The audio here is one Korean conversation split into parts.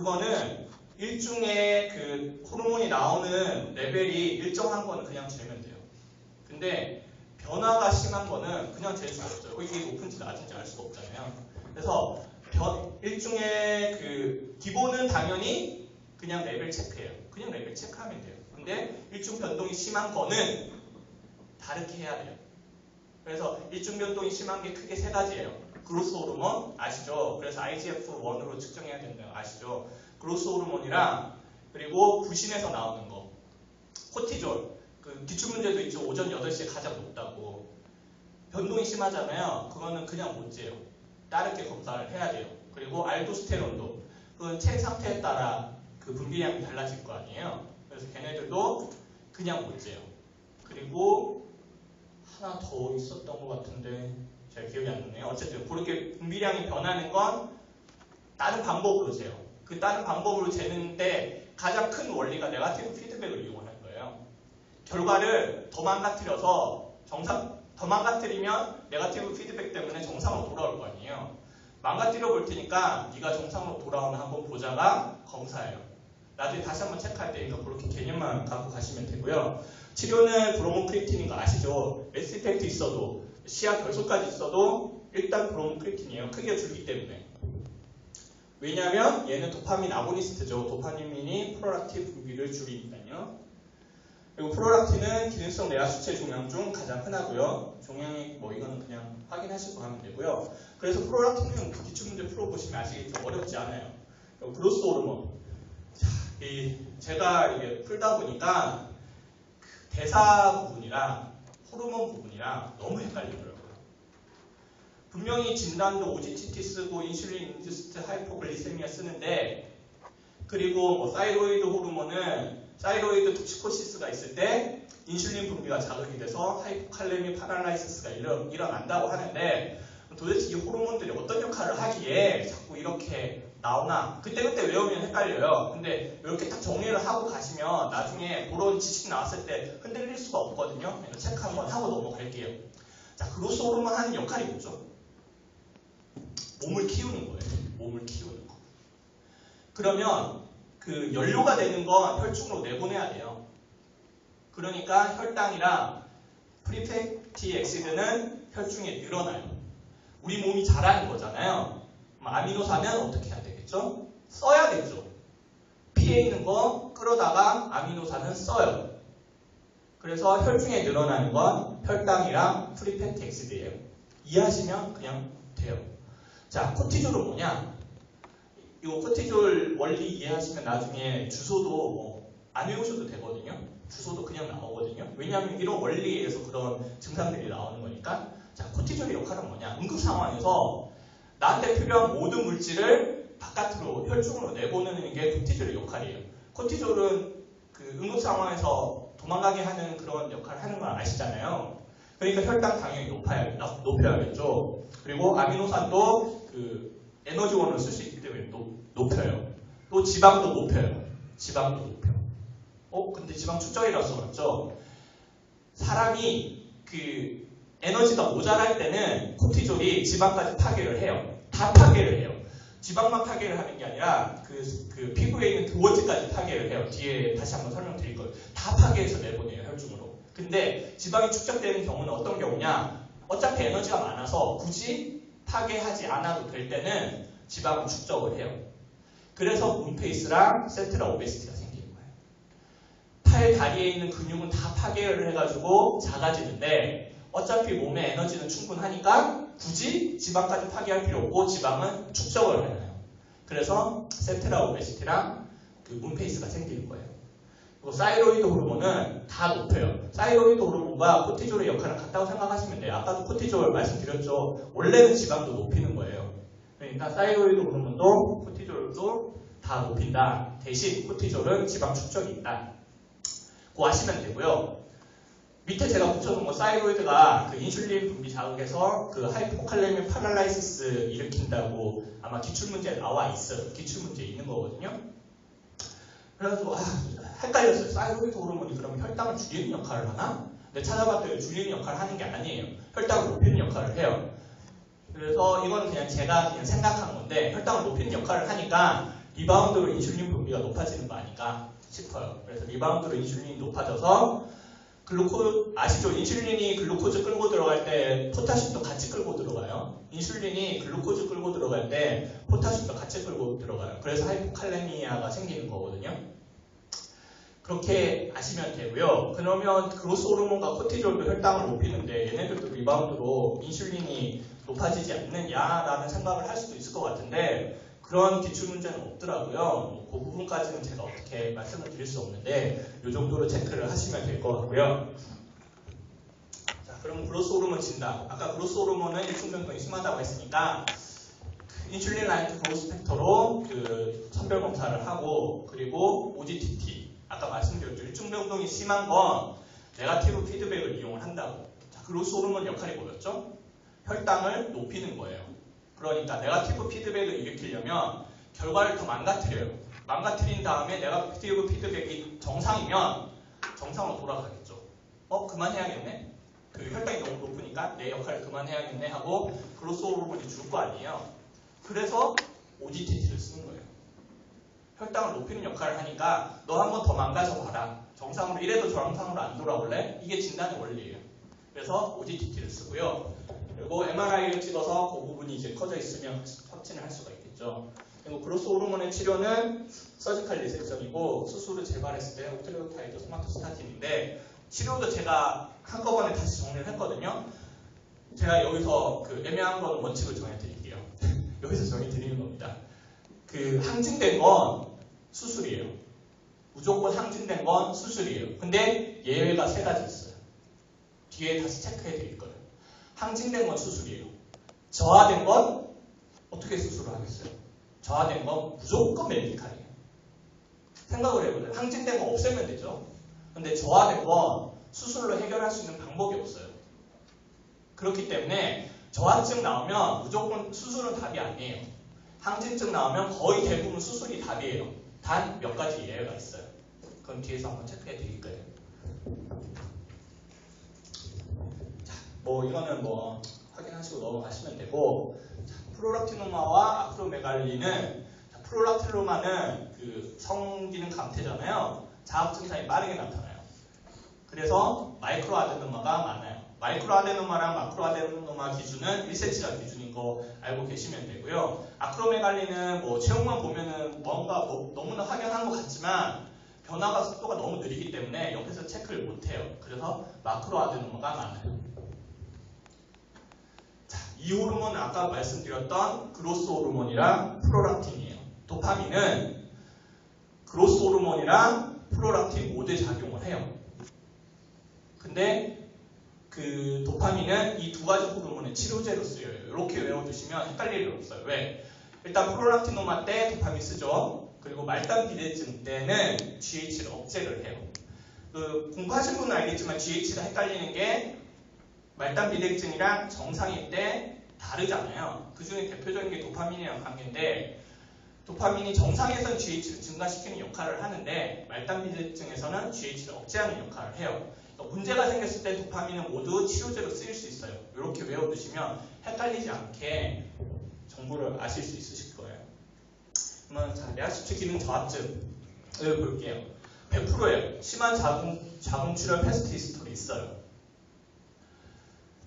그거는 일종의 그 호르몬이 나오는 레벨이 일정한 거는 그냥 재면 돼요. 근데 변화가 심한 거는 그냥 잴 수가 없어요. 이게 높은지 낮은지 알 수가 없잖아요. 그래서 일종의 그 기본은 당연히 그냥 레벨 체크예요. 그냥 레벨 체크하면 돼요. 근데 일중 변동이 심한 거는 다르게 해야 돼요. 그래서 일중 변동이 심한 게 크게 세 가지예요. 그로스 호르몬 아시죠? 그래서 IGF-1으로 측정해야 된다는 거 아시죠? 그로스 호르몬이랑 그리고 부신에서 나오는 거 코티졸 그 기출문제도 있죠. 오전 8시에 가장 높다고. 변동이 심하잖아요. 그거는 그냥 못 재요. 다르게 검사를 해야 돼요. 그리고 알도스테론도 그건 체 상태에 따라 그 분비량이 달라질 거 아니에요. 그래서 걔네들도 그냥 못 재요. 그리고 하나 더 있었던 것 같은데 잘 기억이 안 나네요. 어쨌든 그렇게 분비량이 변하는 건 다른 방법으로 재요. 그 다른 방법으로 재는데 가장 큰 원리가 네거티브 피드백을 이용하는 거예요. 결과를 더 망가뜨려서 더 망가뜨리면 네거티브 피드백 때문에 정상으로 돌아올 거 아니에요. 망가뜨려 볼 테니까 네가 정상으로 돌아오나 한번 보자가 검사예요. 나중에 다시 한번 체크할 때니까 그렇게 개념만 갖고 가시면 되고요. 치료는 브로모크리틴인 거 아시죠? 메스 이펙트 있어도 시약 결손까지 있어도 일단 브로모크리틴이에요. 크게 줄기 때문에. 왜냐하면 얘는 도파민 아고니스트죠. 도파민이 프롤락틴 분비를 줄이니까요. 그리고 프롤락틴은 기능성 뇌하수체 종양 중 가장 흔하고요. 종양이 뭐 이거는 그냥 확인하시고 하면 되고요. 그래서 프롤락틴은 기출문제 풀어보시면 아시겠죠. 어렵지 않아요. 그로스 호르몬. 제가 이게 풀다 보니까 대사 부분이랑 호르몬 부분이랑 너무 헷갈리더라고요. 분명히 진단도 OGTT 쓰고 인슐린 인듀스트 하이포글리세미아 쓰는데 그리고 뭐 사이로이드 호르몬은 사이로이드 톡시코시스가 있을 때 인슐린 분비가 자극이 돼서 하이포칼레미 파랄라이시스가 일어난다고 하는데 도대체 이 호르몬들이 어떤 역할을 하기에 자꾸 이렇게 나오나 그때그때 외우면 헷갈려요. 근데 이렇게 딱 정리를 하고 가시면 나중에 그런 지식 나왔을 때 흔들릴 수가 없거든요. 체크 한번 하고 넘어갈게요. 자, 그로스 호르몬 하는 역할이 뭐죠? 몸을 키우는 거예요. 몸을 키우는 거. 그러면 그 연료가 되는 건 혈중으로 내보내야 돼요. 그러니까 혈당이랑 프리팩티 엑시드는 혈중에 늘어나요. 우리 몸이 자라는 거잖아요. 아미노산은 어떻게 해야 되겠죠? 써야겠죠. 피해 있는 거 끌어다가 아미노산은 써요. 그래서 혈중에 늘어나는 건 혈당이랑 프리팩티 엑시드예요. 이해하시면 그냥 돼요. 자, 코티졸은 뭐냐? 이 코티졸 원리 이해하시면 나중에 주소도 뭐 안 외우셔도 되거든요. 주소도 그냥 나오거든요. 왜냐하면 이런 원리에 의해서 그런 증상들이 나오는 거니까. 자, 코티졸의 역할은 뭐냐? 응급 상황에서 나한테 필요한 모든 물질을 바깥으로 혈중으로 내보내는 게 코티졸의 역할이에요. 코티졸은 그 응급 상황에서 도망가게 하는 그런 역할을 하는 걸 아시잖아요. 그러니까 혈당 당연히 높여야겠죠. 그리고 아미노산도 그 에너지원을 쓸 수 있기 때문에 높여요. 또 지방도 높여요. 지방도 높여. 근데 지방 축적이라서 그렇죠. 사람이 그 에너지가 모자랄 때는 코티졸이 지방까지 파괴를 해요. 다 파괴를 해요. 지방만 파괴를 하는 게 아니라 그 피부에 있는 두어지까지 파괴를 해요. 뒤에 다시 한번 설명드릴 거예요. 다 파괴해서 내보내요. 혈중으로. 근데 지방이 축적되는 경우는 어떤 경우냐? 어차피 에너지가 많아서 굳이 파괴하지 않아도 될 때는 지방은 축적을 해요. 그래서 문페이스랑 센트럴 오베시티가 생기는 거예요. 팔, 다리에 있는 근육은 다 파괴를 해가지고 작아지는데 어차피 몸에 에너지는 충분하니까 굳이 지방까지 파괴할 필요 없고 지방은 축적을 해요. 그래서 센트럴 오베시티랑 그 문페이스가 생기는 거예요. 그리고 사이로이드 호르몬은 다 높여요. 사이로이드 호르몬과 코티졸의 역할은 같다고 생각하시면 돼요. 아까도 코티졸 말씀드렸죠. 원래는 지방도 높이는 거예요. 그러니까 사이로이드 호르몬도 코티졸도 다 높인다. 대신 코티졸은 지방 축적이 있다. 그거 아시면 되고요. 밑에 제가 붙여놓은 거 사이로이드가 그 인슐린 분비 자극에서 그 하이포칼레미 파랄라이시스 일으킨다고 아마 기출문제에 나와 있어요. 기출문제에 있는 거거든요. 그래서 헷갈렸어요. 사이로이드 호르몬이 그러면 혈당을 줄이는 역할을 하나? 근데 찾아봤더니 줄이는 역할을 하는 게 아니에요. 혈당을 높이는 역할을 해요. 그래서 이거는 그냥 제가 그냥 생각한 건데 혈당을 높이는 역할을 하니까 리바운드로 인슐린 분비가 높아지는 거 아닐까 싶어요. 그래서 리바운드로 인슐린이 높아져서 아시죠? 인슐린이 글루코즈 끌고 들어갈 때 포타슘도 같이 끌고 들어가요. 인슐린이 글루코즈 끌고 들어갈 때 포타슘도 같이 끌고 들어가요. 그래서 하이포칼레미아가 생기는 거거든요. 그렇게 아시면 되고요. 그러면 그로스 호르몬과 코티졸도 혈당을 높이는데 얘네들도 리바운드로 인슐린이 높아지지 않느냐라는 생각을 할 수도 있을 것 같은데 그런 기출문제는 없더라고요. 그 부분까지는 제가 어떻게 말씀을 드릴 수 없는데 이 정도로 체크를 하시면 될 것 같고요. 자, 그럼 그로스 호르몬 진단. 아까 그로스 호르몬은 일충병동이 심하다고 했으니까 인슐린 라이트 그로스 팩터로 그 선별 검사를 하고 그리고 OGTT. 아까 말씀드렸죠. 일충병동이 심한 건 네거티브 피드백을 이용을 한다고. 자, 그로스 호르몬 역할이 뭐였죠? 혈당을 높이는 거예요. 그러니까 네거티브 피드백을 일으키려면 결과를 더 망가뜨려요. 망가뜨린 다음에 네거티브 피드백이 정상이면 정상으로 돌아가겠죠. 그만해야겠네? 그 혈당이 너무 높으니까 내 역할을 그만해야겠네 하고 그로스 호르몬이 줄 거 아니에요. 그래서 OGTT를 쓰는 거예요. 혈당을 높이는 역할을 하니까 너 한 번 더 망가져 봐라. 정상으로 이래도 정상으로 안 돌아올래? 이게 진단의 원리예요. 그래서 OGTT를 쓰고요. 그리고 MRI를 찍어서 그 부분이 이제 커져 있으면 확진을 할 수가 있겠죠. 그리고 그로스 호르몬의 치료는 서지컬 리섹션이고 수술을 재발했을 때 옥트레오타이드 소마토스타틴인데 치료도 제가 한꺼번에 다시 정리를 했거든요. 제가 여기서 그 애매한 거는 원칙을 정해드릴게요. 여기서 정해드리는 겁니다. 그 항진된 건 수술이에요. 무조건 항진된 건 수술이에요. 근데 예외가 3가지 있어요. 뒤에 다시 체크해 드릴 거예요. 항진된 건 수술이에요. 저하된 건 어떻게 수술을 하겠어요? 저하된 건 무조건 메디칼이에요. 생각을 해보세요. 항진된 건 없애면 되죠. 근데 저하된 건 수술로 해결할 수 있는 방법이 없어요. 그렇기 때문에 저하증 나오면 무조건 수술은 답이 아니에요. 항진증 나오면 거의 대부분 수술이 답이에요. 단 몇 가지 예외가 있어요. 그럼 뒤에서 한번 체크해 드릴 거예요. 이거는 확인하시고 넘어가시면 되고, 자, 프롤락티노마와 아크로메갈리는, 프롤락티노마는 그 성기능 감퇴잖아요. 자극 증상이 빠르게 나타나요. 그래서 마이크로 아데노마가 많아요. 마이크로 아데노마랑 마크로 아데노마 기준은 1cm가 기준인 거 알고 계시면 되고요. 아크로메갈리는 체형만 보면은 뭔가 너무나 확연한 것 같지만 변화가 속도가 너무 느리기 때문에 옆에서 체크를 못해요. 그래서 마크로 아데노마가 많아요. 이 호르몬은 아까 말씀드렸던 그로스 호르몬이랑 프롤락틴이에요. 도파민은 그로스 호르몬이랑 프롤락틴 모두 작용을 해요. 근데 그 도파민은 이 2가지 호르몬의 치료제로 쓰여요. 이렇게 외워두시면 헷갈릴 일 없어요. 왜? 일단 프롤락티노마 때 도파민 쓰죠. 그리고 말단 비대증 때는 GH를 억제를 해요. 공부하신 분은 알겠지만 GH가 헷갈리는 게 말단 비대증이랑 정상일 때 다르잖아요. 그 중에 대표적인 게 도파민이랑 관계인데 도파민이 정상에서는 GH를 증가시키는 역할을 하는데 말단 비대증에서는 GH를 억제하는 역할을 해요. 그러니까 문제가 생겼을 때 도파민은 모두 치료제로 쓰일 수 있어요. 이렇게 외워두시면 헷갈리지 않게 정보를 아실 수 있으실 거예요. 그러면 뇌하수체 기능 저하증을 볼게요. 100%예요. 심한 자궁출혈 패스트 히스토리 있어요.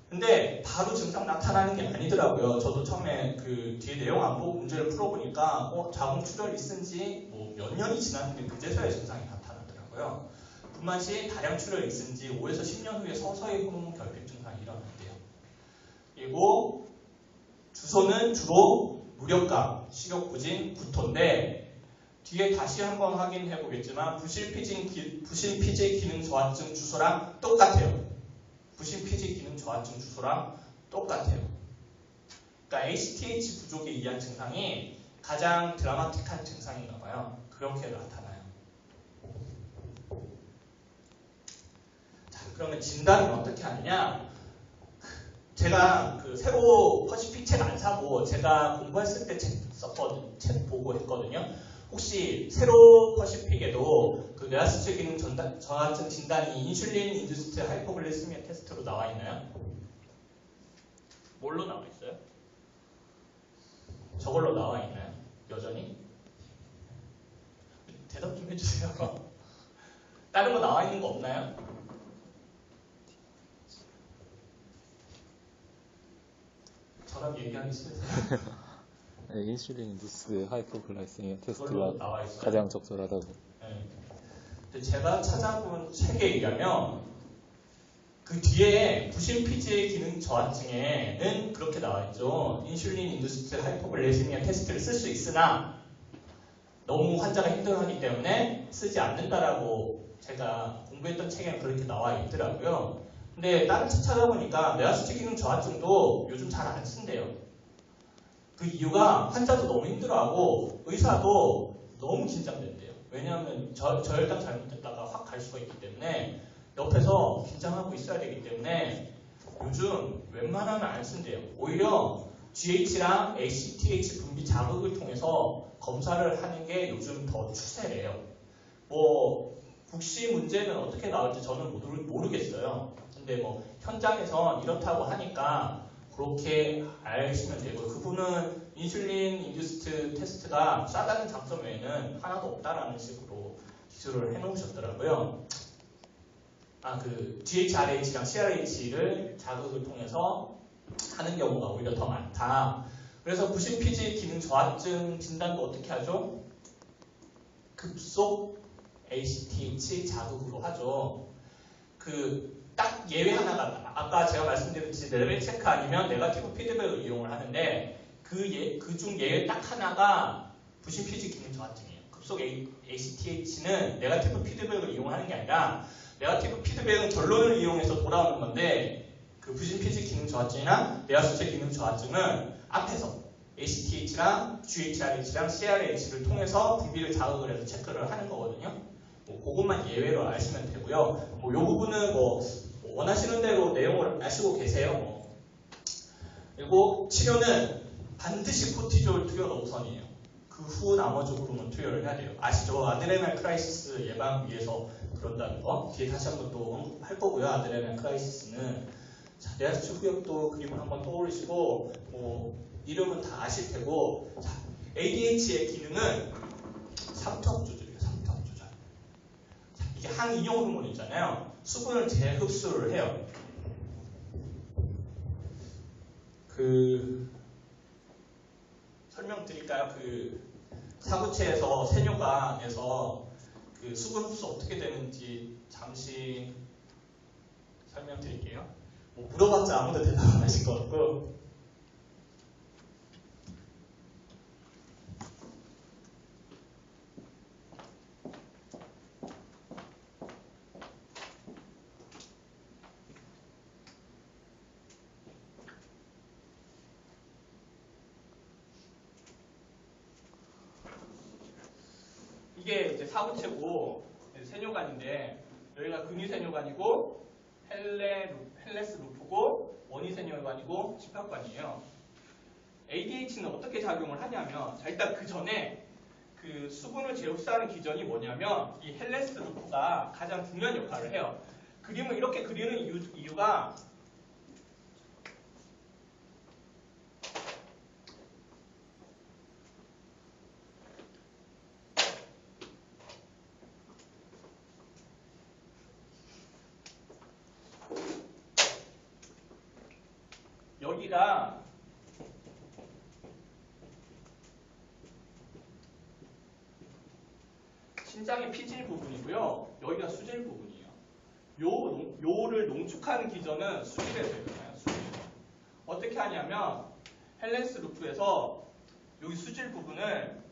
근데 바로 증상 나타나는 게 아니더라고요. 저도 처음에 그 뒤에 내용 안 보고 문제를 풀어보니까 자궁출혈이 있은 지 몇 년이 지났는데 그제서야 증상이 나타나더라고요. 분만시 다량 출혈이 있은 지 5에서 10년 후에 서서히 호르몬 결핍 증상이 일어난대요. 그리고 주소는 주로 무력감, 식욕부진, 구토인데 뒤에 다시 한번 확인해 보겠지만 부신피질 기능 저하증 주소랑 똑같아요. 부신피질 기능 저하증 주소랑 똑같아요. 그러니까 HTH 부족에 의한 증상이 가장 드라마틱한 증상인가 봐요. 그렇게 나타나요. 자, 그러면 진단은 어떻게 하느냐? 제가 그 새로 퍼시픽 책 안 사고 제가 공부했을 때 책 보고 했거든요. 혹시 새로 퍼시픽에도 그 뇌하수체 기능 저하증 진단이 인슐린 인듀스트 하이포글리세미아 테스트로 나와 있나요? 뭘로 나와 있어요? 저걸로 나와 있나요? 여전히? 해주세요. 다른 거 나와 있는 거 없나요? 저랑 얘기하기 싫어서. 네, 인슐린 인듀스 하이포글라이세미아 그걸로 테스트가 나와 있어요. 가장 적절하다고. 네. 근데 제가 찾아본 책에 의하면 그 뒤에 부신피지 기능 저하증에는 그렇게 나와 있죠. 인슐린 인듀스드 하이포글라이세미아 테스트를 쓸 수 있으나 너무 환자가 힘들어하기 때문에 쓰지 않는다라고 제가 공부했던 책에는 그렇게 나와 있더라고요. 근데 다른 책 찾아보니까 뇌하수체 기능 저하증도 요즘 잘 안 쓴대요. 그 이유가 환자도 너무 힘들어하고 의사도 너무 긴장된대요. 왜냐하면 저혈당 잘못됐다가 확 갈 수가 있기 때문에 옆에서 긴장하고 있어야 되기 때문에 요즘 웬만하면 안 쓴대요. 오히려 GH랑 ACTH 분비 자극을 통해서 검사를 하는 게 요즘 더 추세래요. 뭐 국시 문제는 어떻게 나올지 저는 모르겠어요. 근데 뭐 현장에서 이렇다고 하니까 그렇게 알시면 되고, 그분은 인슐린 인듀스트 테스트가 싸다는 장점 외에는 하나도 없다라는 식으로 기술을 해놓으셨더라고요. 그 GHRH랑 CRH를 자극을 통해서 하는 경우가 오히려 더 많다. 그래서 부신피지 기능 저하증 진단도 어떻게 하죠? 급속 ACTH 자극으로 하죠. 딱 예외 하나가, 아까 제가 말씀드렸듯이 레벨 체크 아니면 네거티브 피드백을 이용을 하는데 그 중 예외 딱 하나가 부신피지 기능 저하증이에요. 급속 ACTH는 네거티브 피드백을 이용하는 게 아니라 네거티브 피드백은 결론을 이용해서 돌아오는 건데, 그 부신피지 기능 저하증이나 뇌하수체 기능 저하증은 앞에서 ACTH랑 GHRH랑 CRH를 통해서 분비를 자극을 해서 체크를 하는 거거든요. 그것만 예외로 아시면 되고요. 이 부분은 원하시는 대로 내용을 아시고 계세요. 그리고 치료는 반드시 코티졸 투여가 우선이에요. 그 후 나머지 호르몬 투여를 해야 돼요. 아시죠? 아드레날 크라이시스 예방 위해서 그런다는 거. 뒤에 다시 한번 또 언급할 거고요. 아드레날 크라이시스는. 자, 뇌하수체 후엽도 그림을 한번 떠올리시고, 이름은 다 아실 테고, 자, ADH의 기능은 삼투압 조절이에요. 삼투압 조절. 자, 이게 항이용 호르몬 있잖아요. 수분을 재흡수를 해요. 설명드릴까요? 사구체에서 세뇨관에서 수분 흡수 어떻게 되는지 잠시 설명드릴게요. 물어봤자 아무도 대답 안 하실 것 같고. 이게 이제 사구체고 세뇨관인데, 여기가 근위세뇨관이고 헬레스 루프고 원위세뇨관이고 집합관이에요. ADH는 어떻게 작용을 하냐면, 자, 일단 그 전에 수분을 재흡수하는 기전이 뭐냐면 이 헬레스 루프가 가장 중요한 역할을 해요. 그림을 이렇게 그리는 이유가 여기가 신장의 피질 부분이고요. 여기가 수질 부분이에요. 요를 농축하는 기전은 수질에서 일어나요. 수질. 어떻게 하냐면 헬렌스 루프에서 여기 수질 부분을,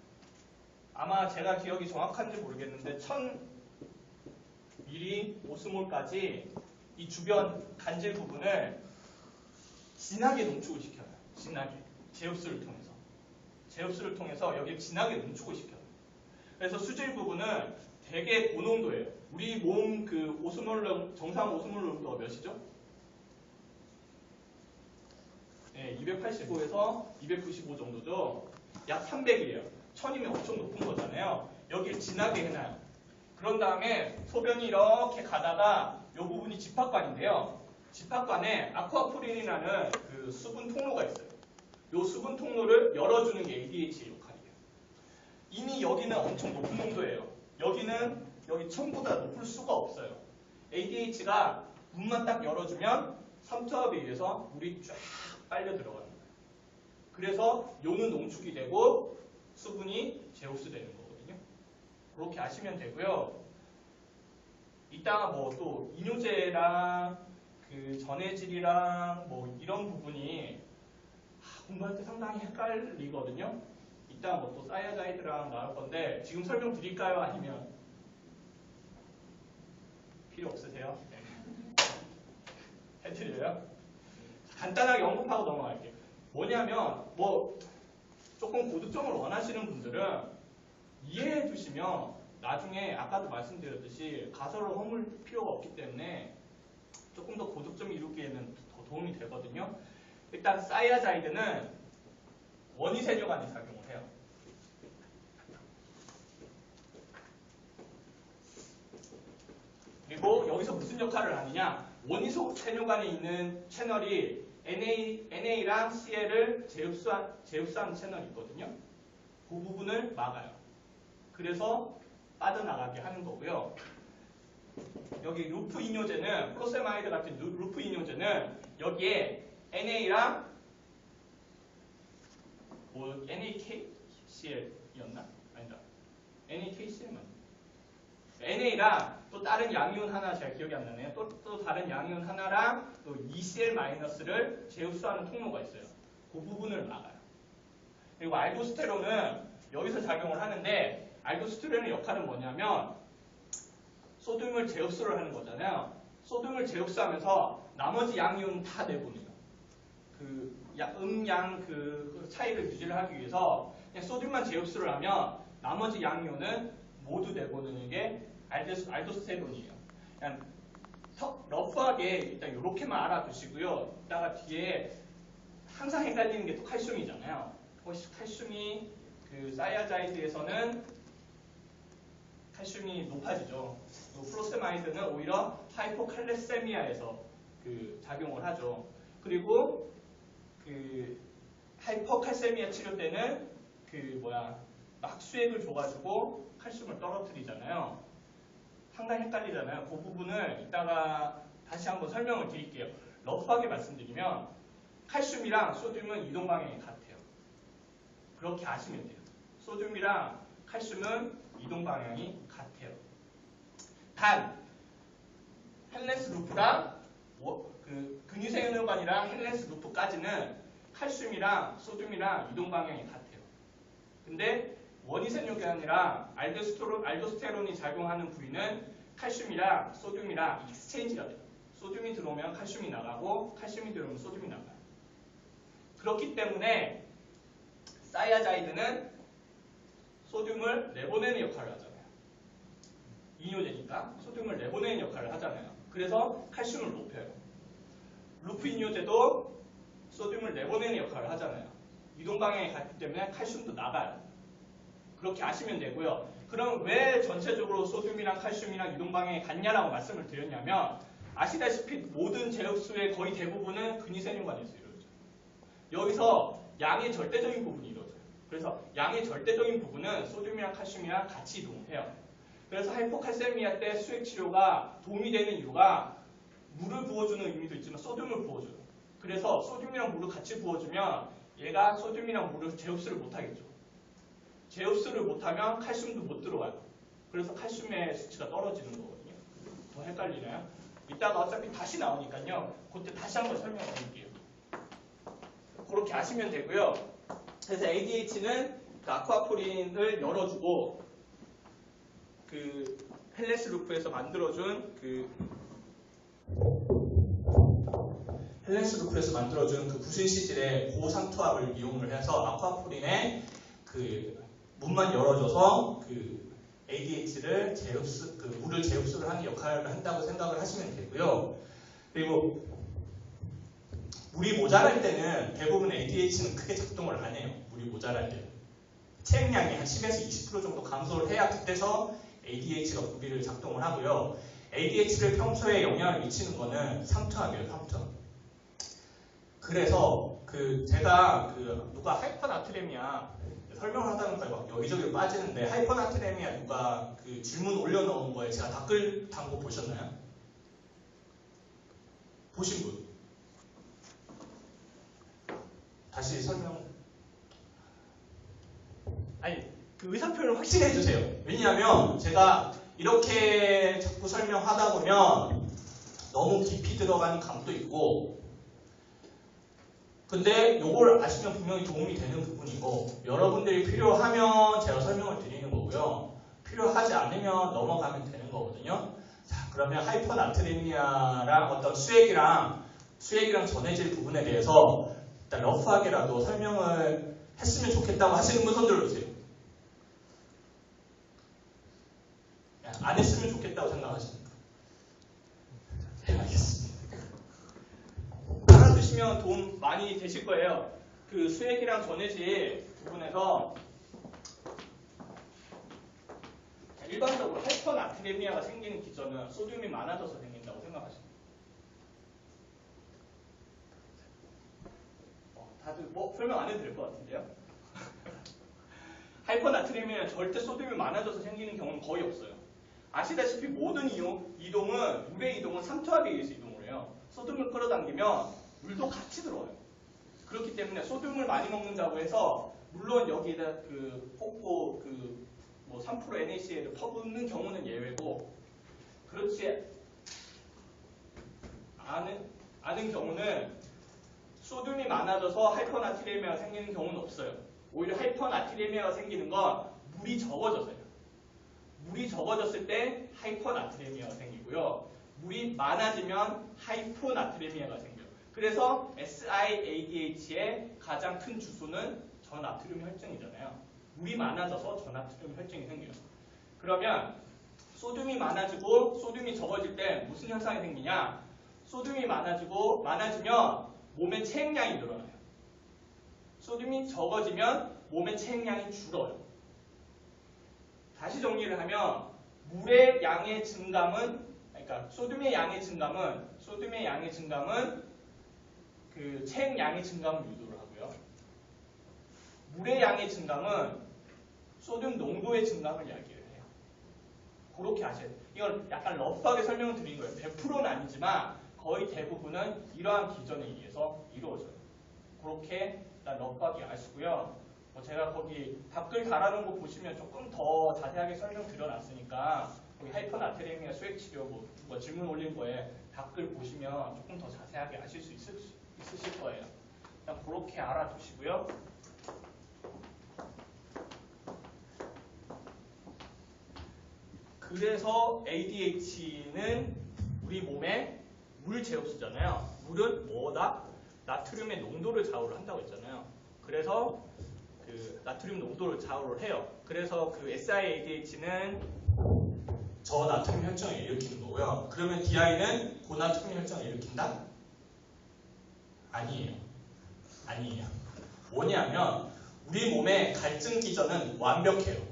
아마 제가 기억이 정확한지 모르겠는데 1000ml 오스몰까지 이 주변 간질 부분을 진하게 농축을 시켜요. 진하게. 재흡수를 통해서 여기를 진하게 농축을 시켜요. 그래서 수질 부분은 되게 고농도예요. 우리 몸 정상 오스몰로가 몇이죠? 네, 285에서 295 정도죠. 약 300이에요. 1000이면 엄청 높은 거잖아요. 여기를 진하게 해놔요. 그런 다음에 소변이 이렇게 가다가 이 부분이 집합관인데요. 집합관에 아쿠아포린이라는 수분 통로가 있어요. 이 수분 통로를 열어주는 게 ADH의 역할이에요. 이미 여기는 엄청 높은 농도예요. 여기 처음보다 높을 수가 없어요. ADH가 문만 딱 열어주면 삼투압에 의해서 물이 쫙 빨려 들어가는 거예요. 그래서 요는 농축이 되고 수분이 재흡수되는 거거든요. 그렇게 아시면 되고요. 이따가 뭐 또 이뇨제랑 그 전해질이랑 뭐 이런 부분이 공부할 때 상당히 헷갈리거든요. 이따 뭐 또 사이아자이드랑 나올 건데 지금 설명드릴까요? 아니면 필요 없으세요? 네. 해드려요? 간단하게 언급하고 넘어갈게요. 뭐냐면 뭐 조금 고득점을 원하시는 분들은 이해해 두시면 나중에 아까도 말씀드렸듯이 가설을 허물 필요가 없기 때문에 조금 더 고득점 이루기에는 더 도움이 되거든요. 일단 사이아자이드는 원위세뇨간이 작용을 해요. 그리고 여기서 무슨 역할을 하느냐? 원위세뇨간에 있는 채널이 NA랑 CL을 재흡수하는 채널이 있거든요. 그 부분을 막아요. 그래서 빠져나가게 하는 거고요. 여기 루프 이뇨제는 프로세마이드 같은 루프 이뇨제는 여기에 NA랑 뭐 NaKCl이었나? 아니다. NaKCl만. NA랑 또 다른 양이온 하나 제가 기억이 안 나네요. 또 다른 양이온 하나랑 또 ECl-를 재흡수하는 통로가 있어요. 그 부분을 막아요. 그리고 알도스테론은 여기서 작용을 하는데 알도스테론의 역할은 뭐냐면 소듐을 재흡수를 하는 거잖아요. 소듐을 재흡수하면서 나머지 양이온은 다 내보내요. 그 음양 그 차이를 유지를 하기 위해서 그냥 소듐만 재흡수를 하면 나머지 양이온은 모두 내보내는 게 알도스테론이에요. 그냥 러프하게 일단 이렇게만 알아두시고요. 이따가 뒤에 항상 헷갈리는 게 또 칼슘이잖아요. 칼슘이 그 사이아자이드에서는 칼슘이 높아지죠. 프로세마이드는 오히려 하이포칼레세미아에서 그 작용을 하죠. 그리고 그 하이퍼칼세미아 치료 때는 그 막수액을 줘가지고 칼슘을 떨어뜨리잖아요. 상당히 헷갈리잖아요. 그 부분을 이따가 다시 한번 설명을 드릴게요. 러프하게 말씀드리면 칼슘이랑 소듐은 이동 방향이 같아요. 그렇게 아시면 돼요. 소듐이랑 칼슘은 이동 방향이 같아요. 단 헬렌스 루프랑 그 근위세뇨간이랑 헬렌스 루프까지는 칼슘이랑 소듐이랑 이동 방향이 같아요. 근데 원위세뇨간이랑 알도스테론이 작용하는 부위는 칼슘이랑 소듐이랑 익스체인지가 돼요. 소듐이 들어오면 칼슘이 나가고 칼슘이 들어오면 소듐이 나가요. 그렇기 때문에 사이아자이드는 소듐을 내보내는 역할을 하잖아요. 이뇨제니까 소듐을 내보내는 역할을 하잖아요. 그래서 칼슘을 높여요. 루프 이뇨제도 소듐을 내보내는 역할을 하잖아요. 이동 방향이 같기 때문에 칼슘도 나가요. 그렇게 아시면 되고요. 그럼 왜 전체적으로 소듐이랑 칼슘이랑 이동 방향이 같냐라고 말씀을 드렸냐면 아시다시피 모든 재흡수의 거의 대부분은 근위세뇨간에서 이루어져요. 여기서 양의 절대적인 부분이 이루어져요. 그래서 양의 절대적인 부분은 소듐이랑 칼슘이랑 같이 이동해요. 그래서 하이포칼세미아 때 수액 치료가 도움이 되는 이유가 물을 부어주는 의미도 있지만 소듐을 부어줘요. 그래서 소듐이랑 물을 같이 부어주면 얘가 소듐이랑 물을 재흡수를 못하겠죠. 재흡수를 못하면 칼슘도 못 들어와요. 그래서 칼슘의 수치가 떨어지는 거거든요. 더 헷갈리나요? 이따가 어차피 다시 나오니까요. 그때 다시 한번 설명을 드릴게요. 그렇게 아시면 되고요. 그래서 ADH는 그 아쿠아포린을 열어주고 그 헬렌스 루프에서 만들어준 그 구신 시질의 고상투압을 이용을 해서 아쿠아포린의 그 문만 열어줘서 그 ADH를 물을 재흡수를 하는 역할을 한다고 생각을 하시면 되고요. 그리고 물이 모자랄 때는 대부분 ADH는 크게 작동을 안 해요. 물이 모자랄 때. 체액량이 한 10에서 20% 정도 감소를 해야 그때서 ADH가 무기를 작동을 하고요. ADH를 평소에 영향을 미치는 거는 삼투압이에요. 삼투압. 그래서 제가 누가 하이퍼나트레미아 설명을 하다는 걸 여기저기 빠지는데 하이퍼나트레미아 누가 그 질문 올려놓은 거에 제가 댓글 단 거 보셨나요? 보신 분? 다시 설명. 아니 그 의사 표현을 확실히 해주세요. 왜냐하면 제가 이렇게 자꾸 설명하다 보면 너무 깊이 들어가는 감도 있고, 근데 요걸 아시면 분명히 도움이 되는 부분이고, 여러분들이 필요하면 제가 설명을 드리는 거고요. 필요하지 않으면 넘어가면 되는 거거든요. 자, 그러면 하이퍼나트레미아랑 어떤 수액이랑 전해질 부분에 대해서 일단 러프하게라도 설명을 했으면 좋겠다고 하시는 분 손 들어주세요. 안 했으면 좋겠다고 생각하십니까? 네, 알겠습니다. 알아두시면 도움 많이 되실 거예요. 그 수액이랑 전해질 부분에서 일반적으로 하이퍼나트레미아가 생기는 기전은 소듐이 많아져서 생긴다고 생각하십니다. 다들 뭐 설명 안 해도 될 것 같은데요? 하이퍼나트레미아는 절대 소듐이 많아져서 생기는 경우는 거의 없어요. 아시다시피 모든 이동은 물의 이동은 삼투압에 의해서 이동을 해요. 소듐을 끌어당기면 물도 같이 들어와요. 그렇기 때문에 소듐을 많이 먹는다고 해서 물론 여기에다 그 뽑고 그 뭐 3% NaCl을 퍼붓는 경우는 예외고, 그렇지 않은 경우는 소듐이 많아져서 하이퍼나트레미아가 생기는 경우는 없어요. 오히려 하이퍼나트레미아가 생기는 건 물이 적어져서요. 물이 적어졌을 때 하이퍼나트레미아가 생기고요. 물이 많아지면 하이포나트레미아가 생겨요. 그래서 SiADH의 가장 큰 주소는 저나트륨 혈증이잖아요. 물이 많아져서 저나트륨 혈증이 생겨요. 그러면 소듐이 많아지고 소듐이 적어질 때 무슨 현상이 생기냐? 소듐이 많아지면 몸의 체액량이 늘어나요. 소듐이 적어지면 몸의 체액량이 줄어요. 다시 정리를 하면 물의 양의 증감은, 그러니까 소듐의 양의 증감은 그 체액량의 증감을 유도를 하고요. 물의 양의 증감은 소듐 농도의 증감을 이야기를 해요. 그렇게 아셔야 돼요. 이걸 약간 러프하게 설명을 드린 거예요. 100%는 아니지만 거의 대부분은 이러한 기전에 의해서 이루어져요. 그렇게 일단 러프하게 아시고요. 제가 거기 댓글 달아놓은 거 보시면 조금 더 자세하게 설명드려놨으니까 거기 하이퍼나트레미아 수액치료 뭐 질문 올린 거에 댓글 보시면 조금 더 자세하게 아실 수 있으실 거예요. 일단 그렇게 알아두시고요. 그래서 ADH는 우리 몸에 물 제흡수잖아요. 물은 뭐다? 나트륨의 농도를 좌우를 한다고 했잖아요. 그래서 그 나트륨 농도를 좌우를 해요. 그래서 그 SiADH는 저나트륨 혈증을 일으키는 거고요. 그러면 DI는 고나트륨 혈증을 일으킨다? 아니에요. 뭐냐면 우리 몸의 갈증 기전은 완벽해요.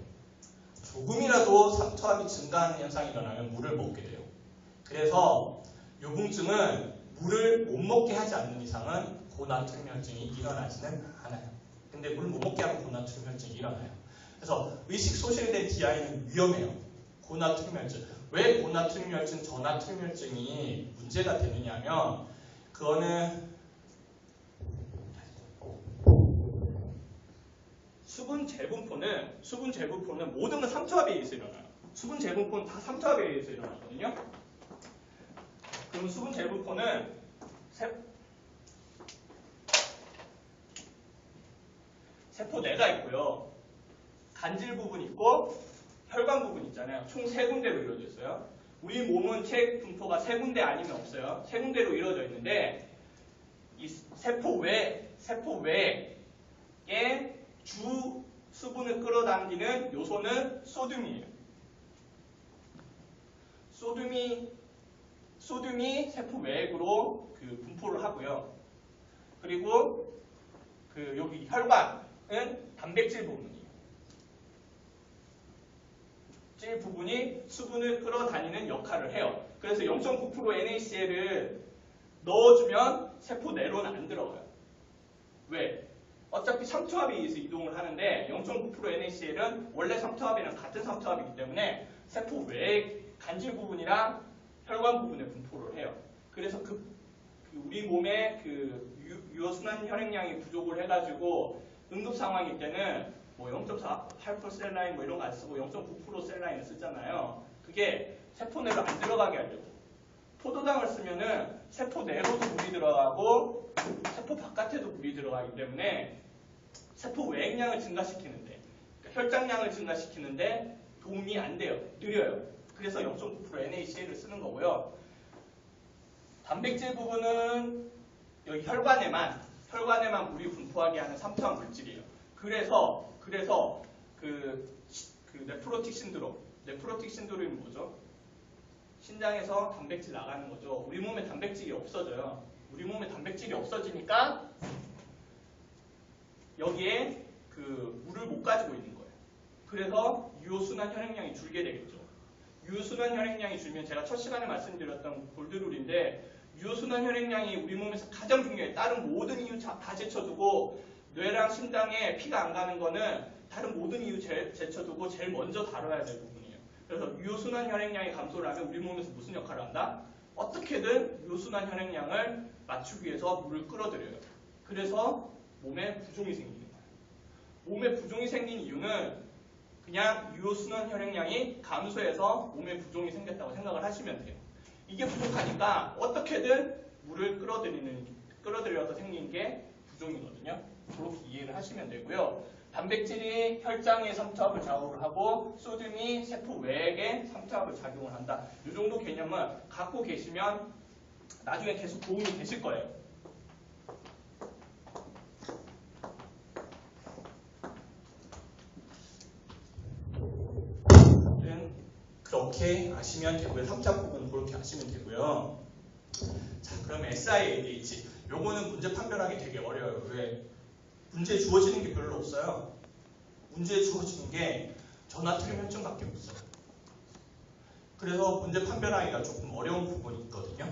조금이라도 삼투압이 증가하는 현상이 일어나면 물을 먹게 돼요. 그래서 요붕증은 물을 못 먹게 하지 않는 이상은 고나트륨 혈증이 일어나지는 않아요. 근데 물 못 먹게 하면 고나트륨 혈증이 일어나요. 그래서 의식 소실된 DI는 위험해요. 고나트륨 혈증. 왜 고나트륨 혈증, 저나트륨 혈증이 문제가 되느냐 하면 그거는 수분 재분포는 모든 건 삼투압에 의해서 일어나요. 수분 재분포는 다 삼투압에 의해서 일어나거든요. 그럼 수분 재분포는 세포 내가 있고요. 간질 부분 있고 혈관 부분 있잖아요. 총 3군데로 이루어져 있어요. 우리 몸은 체액 분포가 3군데 아니면 없어요. 3군데로 이루어져 있는데 이 세포 외에 주 수분을 끌어당기는 요소는 소듐이에요. 소듐이 세포 외액으로 그 분포를 하고요. 그리고 그 여기 혈관은 단백질 부분이에요. 질 부분이 수분을 끌어다니는 역할을 해요. 그래서 0.9% NaCl을 넣어주면 세포 내로는 안 들어가요. 왜? 어차피 삼투압에 의해서 이동을 하는데 0.9% NaCl은 원래 삼투압이랑 같은 삼투압이기 때문에 세포 외 간질 부분이랑 혈관 부분에 분포를 해요. 그래서 우리 몸의 유효순환 혈액량이 부족을 해가지고 응급 상황일 때는 뭐 0.4% 셀라인 뭐 이런 거 안 쓰고 0.9% 셀라인을 쓰잖아요. 그게 세포 내로 안 들어가게 하려고. 포도당을 쓰면은 세포 내로도 물이 들어가고 세포 바깥에도 물이 들어가기 때문에 세포 외액량을 증가시키는데, 그러니까 혈장량을 증가시키는데 도움이 안 돼요. 느려요. 그래서 0.9% NaCl을 쓰는 거고요. 단백질 부분은 여기 혈관에만 물이 분포하게 하는 삼투압 물질이에요. 그래서 네프로틱 신드롬이 뭐죠? 신장에서 단백질 나가는 거죠. 우리 몸에 단백질이 없어져요. 우리 몸에 단백질이 없어지니까 여기에 물을 못 가지고 있는 거예요. 그래서 유효순환 혈액량이 줄게 되겠죠. 유효순환 혈액량이 줄면 제가 첫 시간에 말씀드렸던 골드룰인데 유효순환 혈액량이 우리 몸에서 가장 중요해요. 다른 모든 이유 다 제쳐두고 뇌랑 심장에 피가 안 가는 거는 다른 모든 이유 제쳐두고 제일 먼저 다뤄야 될 부분이에요. 그래서 유효순환 혈액량이 감소를 하면 우리 몸에서 무슨 역할을 한다? 어떻게든 유효순환 혈액량을 맞추기 위해서 물을 끌어들여요. 그래서 몸에 부종이 생기는 거예요. 몸에 부종이 생긴 이유는 그냥 유효순환 혈액량이 감소해서 몸에 부종이 생겼다고 생각을 하시면 돼요. 이게 부족하니까 어떻게든 물을 끌어들여서 생긴 게 부종이거든요. 그렇게 이해를 하시면 되고요. 단백질이 혈장의 삼투압을 좌우를 하고 소듐이 세포 외액의 삼투압을 작용을 한다. 이 정도 개념을 갖고 계시면 나중에 계속 도움이 되실 거예요. 그렇게 아시면 되고요. 삼투압 부분 그렇게 아시면 되고요. 자, 그럼 SIADH. 요거는 문제 판별하기 되게 어려워요. 왜? 문제에 주어지는 게 별로 없어요. 문제에 주어지는 게 저나트륨 혈증밖에 없어요. 그래서 문제 판별하기가 조금 어려운 부분이 있거든요.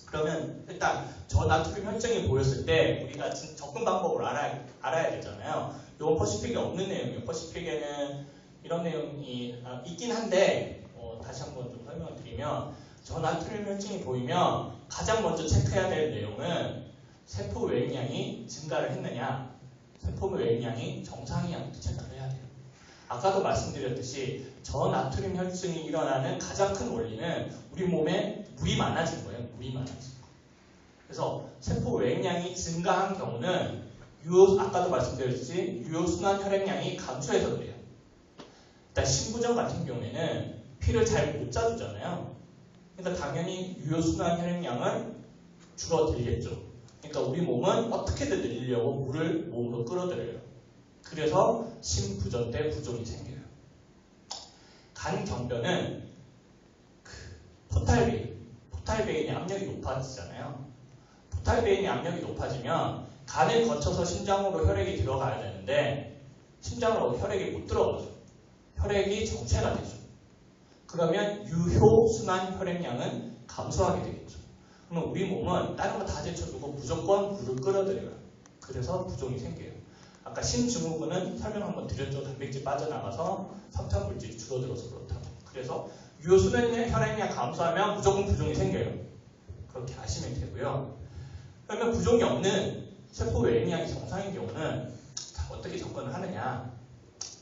그러면 일단 저나트륨 혈증이 보였을 때 우리가 접근 방법을 알아야 되잖아요. 요건 퍼시픽에 없는 내용이에요. 퍼시픽에는 이런 내용이 있긴 한데 다시 한번 좀 설명을 드리면 저나트륨 혈증이 보이면 가장 먼저 체크해야 될 내용은 세포 외액량이 증가를 했느냐, 세포 외액량이 정상이냐부터 체크를 해야 돼요. 아까도 말씀드렸듯이 저나트륨 혈증이 일어나는 가장 큰 원리는 우리 몸에 물이 많아진 거예요. 물이 많아진 거. 그래서 세포 외액량이 증가한 경우는 아까도 말씀드렸듯이 유효순환 혈액량이 감소해서 그래요. 일단 신부전 같은 경우에는 피를 잘 못 짜주잖아요. 그러니까 당연히 유효순환 혈액량은 줄어들겠죠. 그러니까 우리 몸은 어떻게든 늘리려고 물을 몸으로 끌어들여요. 그래서 신부전 때 부종이 생겨요. 간 경변은 포탈베인의 압력이 높아지잖아요. 포탈베인의 압력이 높아지면 간을 거쳐서 심장으로 혈액이 들어가야 되는데 심장으로 혈액이 못 들어가죠. 혈액이 정체가 되죠. 그러면 유효순환 혈액량은 감소하게 되겠죠. 그러면 우리 몸은 다른 거 다 제쳐두고 무조건 물을 끌어들여요. 그래서 부종이 생겨요. 아까 심증후군은 설명 한번 드렸죠. 단백질 빠져나가서 삼투압 물질이 줄어들어서 그렇다고. 그래서 유효순환 혈액량 감소하면 무조건 부종이 생겨요. 그렇게 아시면 되고요. 그러면 부종이 없는 세포 외액량이 정상인 경우는 어떻게 접근을 하느냐.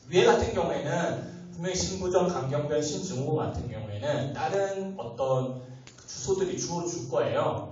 위에 같은 경우에는 분명히 신부전, 간경변, 신증후군 같은 경우에는 다른 어떤 주소들이 주어줄 거예요.